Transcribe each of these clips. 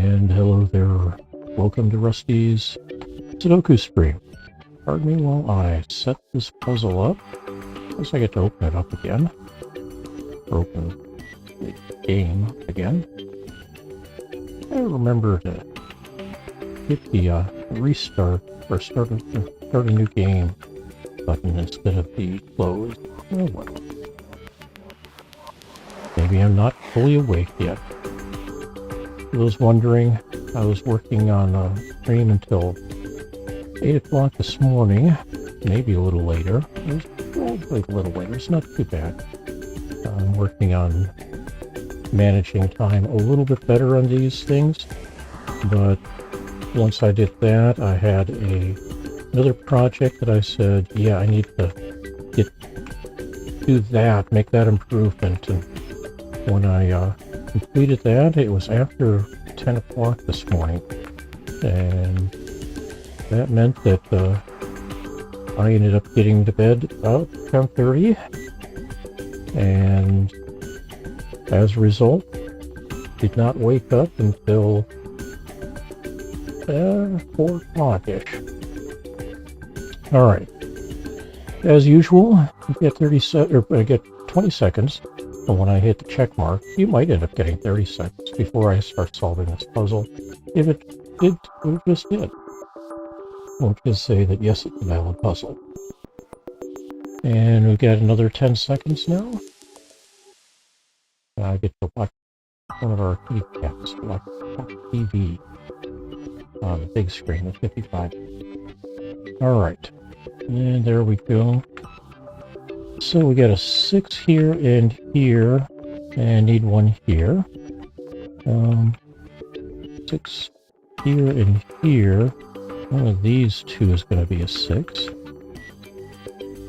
And hello there. Welcome to Rusty's Sudoku stream. Pardon me while I set this puzzle up. I guess I get to open it up again. Or open the game again. I remember to hit the restart or start a new game button instead of the close. Oh well. Maybe I'm not fully awake yet. For those wondering, I was working on a stream until 8 o'clock this morning, maybe a little later. It was probably a little later, it's not too bad. I'm working on managing time a little bit better on these things, but once I did that, I had another project that I said, yeah, I need to do that, make that improvement, and when I completed that, it was after 10 o'clock this morning, and that meant that I ended up getting to bed about 10:30, and as a result, did not wake up until 4 o'clock-ish. Alright, as usual, you get 20 seconds. And when I hit the check mark, you might end up getting 30 seconds before I start solving this puzzle. If it did, it just did. We'll just say that yes, it's a valid puzzle. And we've got another 10 seconds now. I get to watch one of our kitty cats watch TV on the big screen at 55. Alright, and there we go. So we got a 6 here and here, and need one here. 6 here and here. One of these two is going to be a 6.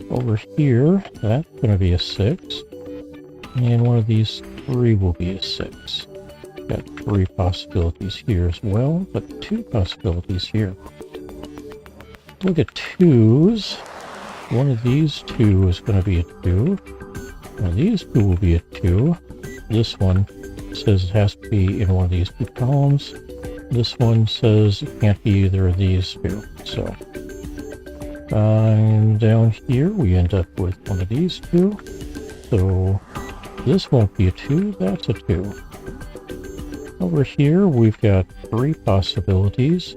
Over here, that's going to be a 6. And one of these 3 will be a 6. Got 3 possibilities here as well, but 2 possibilities here. Look at 2s. One of these 2 is going to be a 2. One of these 2 will be a 2. This one says it has to be in one of these 2 columns. This one says it can't be either of these 2. So, down here we end up with one of these 2. So, this won't be a 2, that's a 2. Over here we've got 3 possibilities.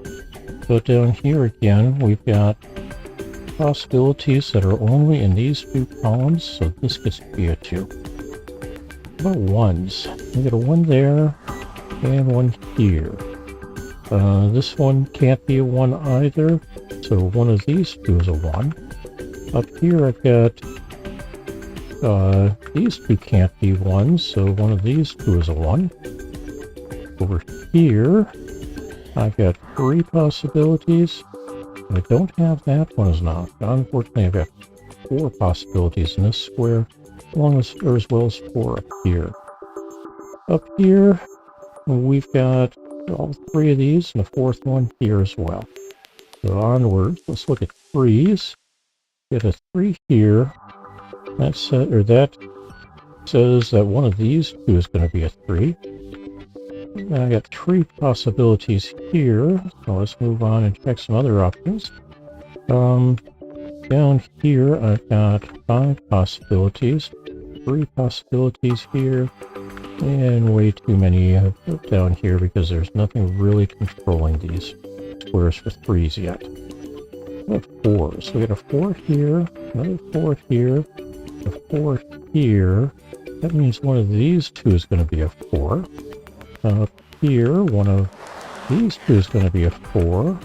But down here again we've got possibilities that are only in these 2 columns, so this gets to be a 2. What about 1s? We got a 1 there, and 1 here. This one can't be a 1 either, so one of these 2 is a 1. Up here I've got, these 2 can't be 1s, so one of these 2 is a 1. Over here, I've got 3 possibilities. I don't have that one as not. Unfortunately, I've got 4 possibilities in this square, as well as 4 up here. Up here, we've got all 3 of these, and a 4th one here as well. So onwards, let's look at 3s. Get a 3 here. That says that one of these 2 is going to be a 3. I got 3 possibilities here, so let's move on and check some other options. Down here I've got 5 possibilities, 3 possibilities here, and way too many down here because there's nothing really controlling these squares for 3s yet. We have 4s, so we got a 4 here, another 4 here, a 4 here. That means one of these 2 is going to be a 4. Up here, one of these 2 is going to be a 4.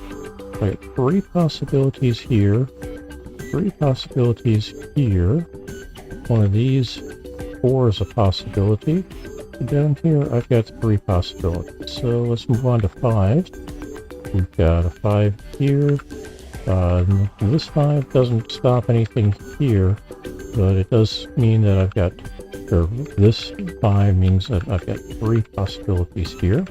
I got 3 possibilities here, 3 possibilities here. One of these 4 is a possibility. And down here, I've got 3 possibilities. So let's move on to 5. We've got a 5 here. This 5 doesn't stop anything here, but it does mean that I've got this 5 means that I've got 3 possibilities here.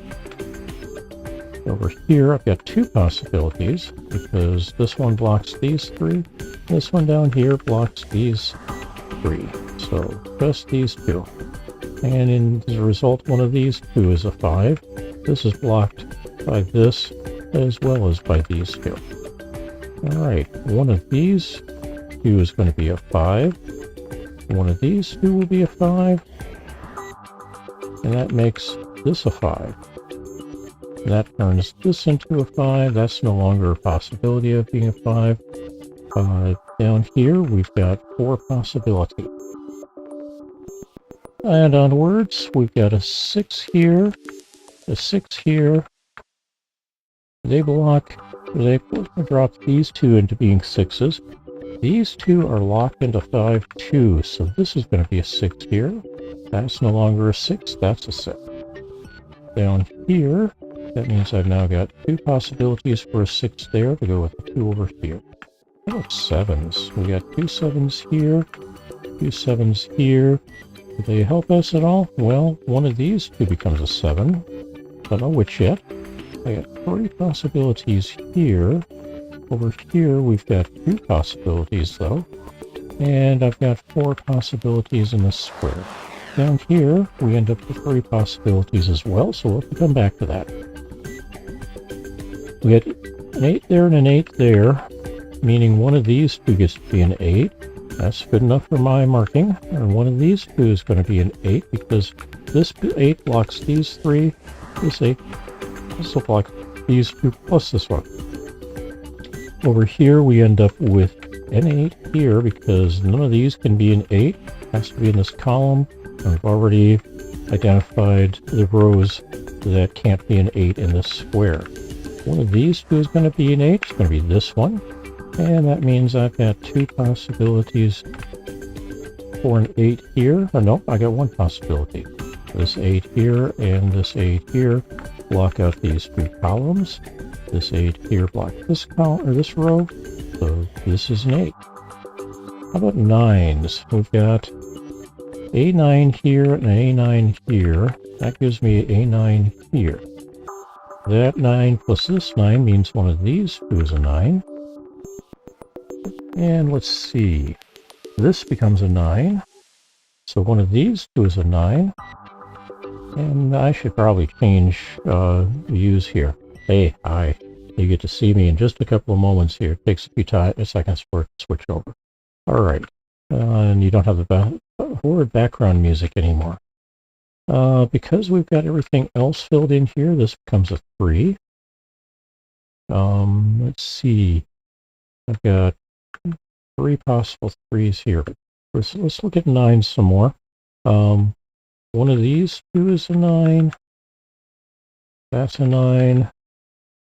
Over here, I've got 2 possibilities, because this one blocks these 3. This one down here blocks these 3. So, just these 2. And as a result, one of these 2 is a 5. This is blocked by this as well as by these two. Alright, one of these two is going to be a 5. One of these two will be a 5. And that makes this a 5. And that turns this into a 5. That's no longer a possibility of being a 5. Down here, we've got 4 possibility. And onwards, we've got a 6 here, a 6 here. They drop these two into being 6s. These two are locked into 5, 2, so this is going to be a 6 here. That's no longer a 6, that's a 6. Down here, that means I've now got 2 possibilities for a 6 there to go with the 2 over here. How about 7s? We got 2 7s here, 2 7s here. Do they help us at all? Well, one of these two becomes a 7. Don't know which yet. I got 3 possibilities here. Over here, we've got 2 possibilities, though. And I've got 4 possibilities in the square. Down here, we end up with 3 possibilities as well, so we'll have to come back to that. We had an 8 there and an 8 there, meaning one of these two gets to be an 8. That's good enough for my marking. And one of these two is going to be an 8 because this 8 blocks these 3. This 8 also blocks these 2 plus this one. Over here we end up with an 8 here because none of these can be an 8. It has to be in this column. And we've already identified the rows that can't be an 8 in this square. One of these two is going to be an 8. It's going to be this one. And that means I've got 2 possibilities for an 8 here. Oh, no, I got 1 possibility. This 8 here and this 8 here block out these 2 columns. This 8 here block this column or this row. So this is an 8. How about 9s? We've got A9 here and A9 here. That gives me A9 here. That 9 plus this 9 means one of these two is a 9. And let's see. This becomes a 9. So one of these two is a 9. And I should probably change views here. Hey, hi. You get to see me in just a couple of moments here. It takes a few seconds for it to switch over. Alright. And you don't have the horrid background music anymore. Because we've got everything else filled in here, this becomes a 3. Let's see. I've got 3 possible 3s here. Let's look at 9 some more. One of these two is a 9. That's a 9.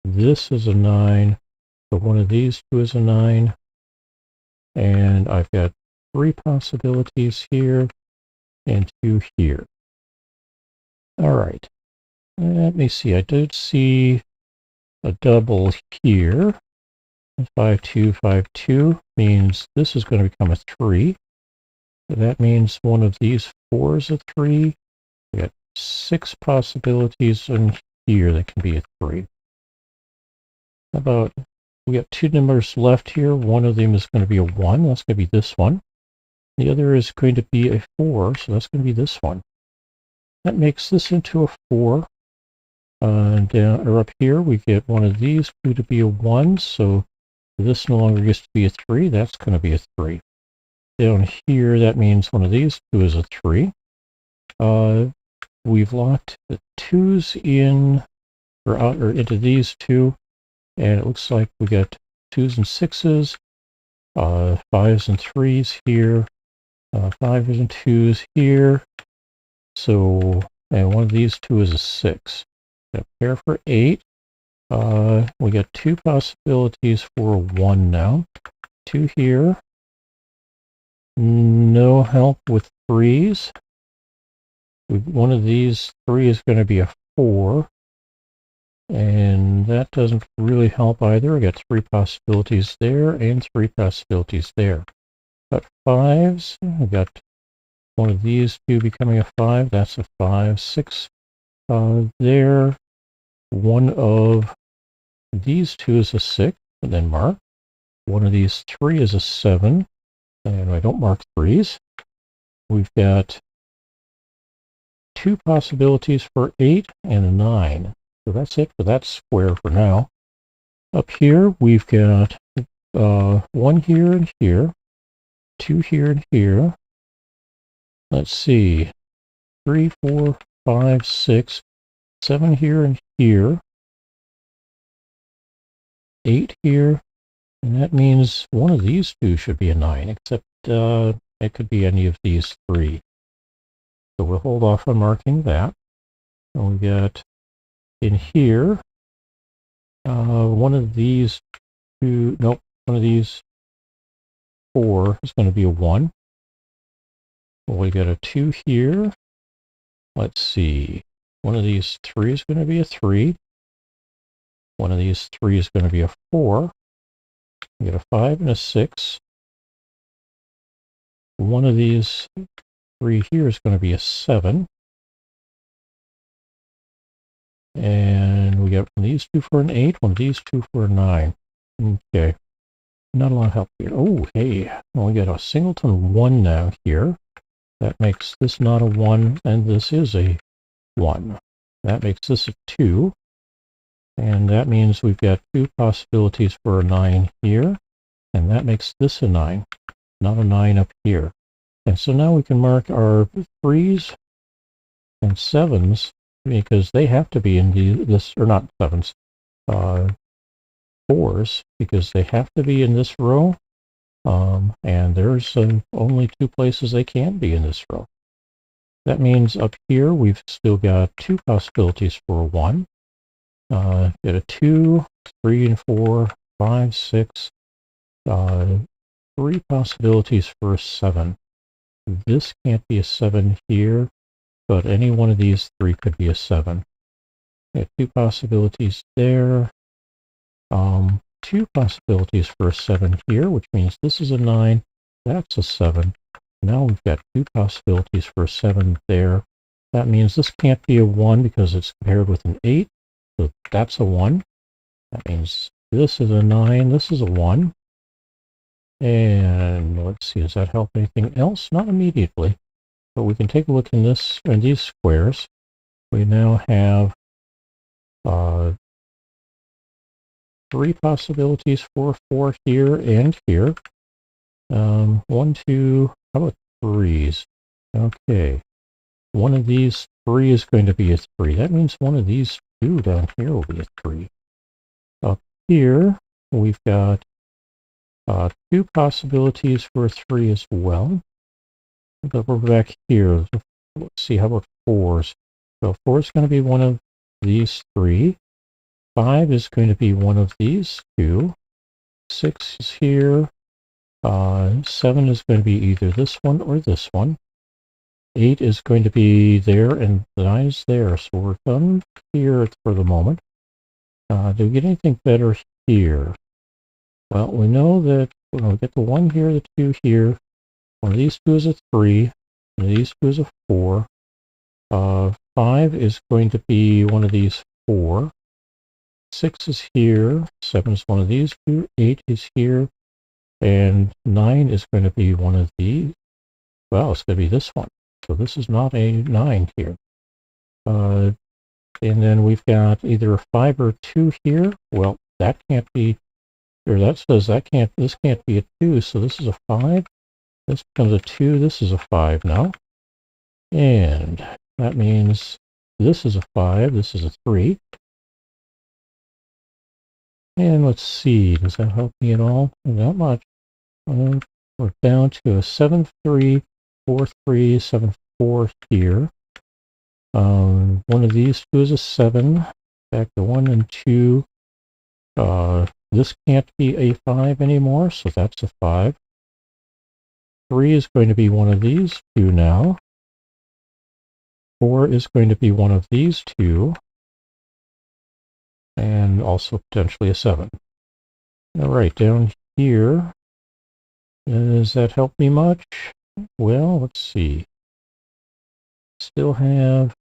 This is a 9. So one of these two is a 9. And I've got 3 possibilities here and 2 here. Alright. Let me see. I did see a double here. 5, 2, 5, 2 means this is going to become a 3. So that means one of these 4 is a 3. We got 6 possibilities in here that can be a 3. How about, we got 2 numbers left here. One of them is going to be a 1. That's going to be this one. The other is going to be a 4, so that's going to be this one. That makes this into a 4. And down or up here, we get one of these two to be a 1, so this no longer gets to be a 3. That's going to be a 3. Down here, that means one of these two is a 3. We've locked the 2's in, or out, or into these two, and it looks like we got 2's and 6's, 5's and 3's here, 5's and 2's here. So, and one of these two is a 6. Got a pair for 8. We got 2 possibilities for a 1 now. 2 here. No help with 3's. One of these 3 is going to be a 4. And that doesn't really help either. I got 3 possibilities there and 3 possibilities there. Got 5's. I got one of these two becoming a 5. That's a 5. 6 there. One of these two is a 6, and then mark. One of these 3 is a 7, and I don't mark 3's. We've got 2 possibilities for 8 and a 9. So that's it for that square for now. Up here, we've got 1 here and here, 2 here and here. Let's see, 3, 4, 5, 6, 7 here and here, 8 here, and that means one of these two should be a 9, except it could be any of these 3. So we'll hold off on marking that. And we got in here, one of these 2, nope, one of these 4 is going to be a 1. We got a 2 here. Let's see, one of these 3 is going to be a 3. One of these 3 is going to be a 4. We got a 5 and a 6. One of these 3 here is going to be a 7. And we got one of these 2 for an 8, one of these 2 for a 9. Okay, not a lot of help here. Oh, hey, well, we got a singleton 1 now here. That makes this not a 1, and this is a 1. That makes this a 2. And that means we've got 2 possibilities for a 9 here. And that makes this a 9, not a 9 up here. And so now we can mark our 3s and 7s because they have to be in this, or not 7s, 4s, because they have to be in this row. And there's only 2 places they can be in this row. That means up here we've still got 2 possibilities for a 1. Got a 2, 3 and 4, 5, 6, 3 possibilities for a 7. This can't be a 7 here, but any one of these 3 could be a 7. Got 2 possibilities there. 2 possibilities for a 7 here, which means this is a 9, that's a 7. Now we've got 2 possibilities for a 7 there. That means this can't be a 1 because it's paired with an 8, so that's a 1. That means this is a 9, this is a 1. And let's see, does that help anything else? Not immediately, but we can take a look in this, in these squares. We now have 3 possibilities for 4 here and here. 1, 2, how about 3s? Okay, one of these 3 is going to be a 3. That means one of these 2 down here will be a 3. Up here, we've got 2 possibilities for a 3 as well. But we're back here. Let's see, how about 4s? So 4 is going to be one of these 3. 5 is going to be one of these 2. 6 is here. 7 is going to be either this one or this one. 8 is going to be there, and 9 is there. So we're done here for the moment. Do we get anything better here? Well, we know that we get the 1 here, the 2 here. One of these 2 is a 3. One of these 2 is a 4. 5 is going to be one of these 4. 6 is here. 7 is one of these 2. 8 is here. And 9 is going to be one of these. Well, it's going to be this one. So this is not a 9 here. And then we've got either a 5 or a 2 here. Well, that can't be, or that says that can't, this can't be a 2, so this is a 5. This becomes a 2, this is a 5 now. And that means this is a 5, this is a 3. And let's see, does that help me at all? Not much. We're down to a 7, 3, 4, 3, 7, 4 here. One of these 2 is a 7. Back to 1 and 2. This can't be a 5 anymore, so that's a 5. 3 is going to be one of these 2 now. 4 is going to be one of these 2. And also potentially a 7. All right, down here. Does that help me much? Well, let's see. Still have,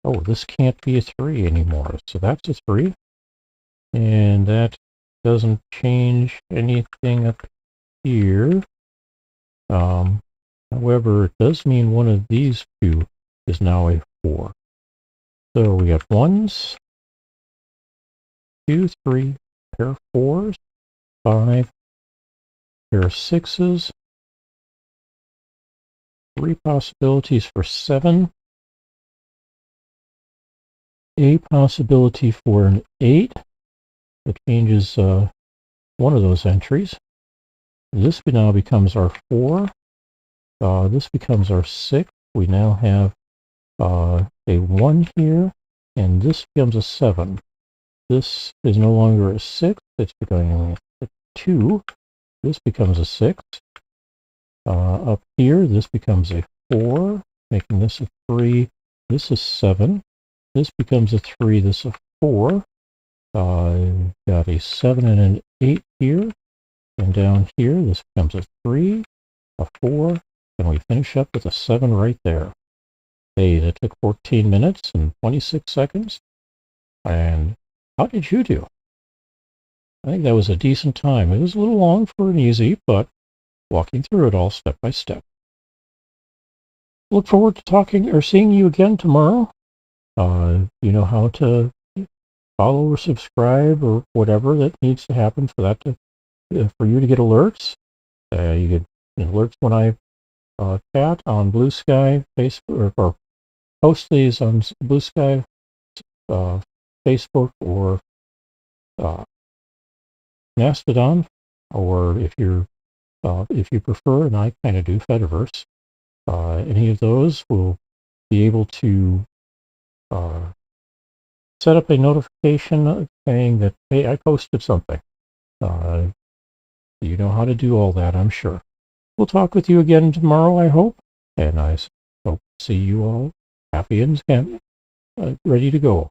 oh, this can't be a 3 anymore. So that's a 3. And that doesn't change anything up here. However, it does mean one of these 2 is now a 4. So we got 1s, 2, 3, pair of 4s, 5, pair of 6s, 3 possibilities for 7, a possibility for an 8 that changes one of those entries. This now becomes our 4. This becomes our 6. We now have a 1 here, and this becomes a 7. This is no longer a 6. It's becoming a 2. This becomes a 6. Up here, this becomes a 4, making this a 3. This is 7. This becomes a 3. This is a 4. Got a 7 and an 8 here. And down here, this becomes a 3, a 4, and we finish up with a 7 right there. Hey, that took 14 minutes and 26 seconds. And how did you do? I think that was a decent time. It was a little long for an easy, but walking through it all step by step. Look forward to talking or seeing you again tomorrow. You know how to follow or subscribe or whatever that needs to happen for that to for you to get alerts. You get alerts when I chat on Blue Sky, Facebook, or post these on Blue Sky, Facebook, or Mastodon, or if you prefer, and I kind of do Fediverse, any of those will be able to set up a notification saying that, hey, I posted something. You know how to do all that, I'm sure. We'll talk with you again tomorrow, I hope, and I hope to see you all happy and ready to go.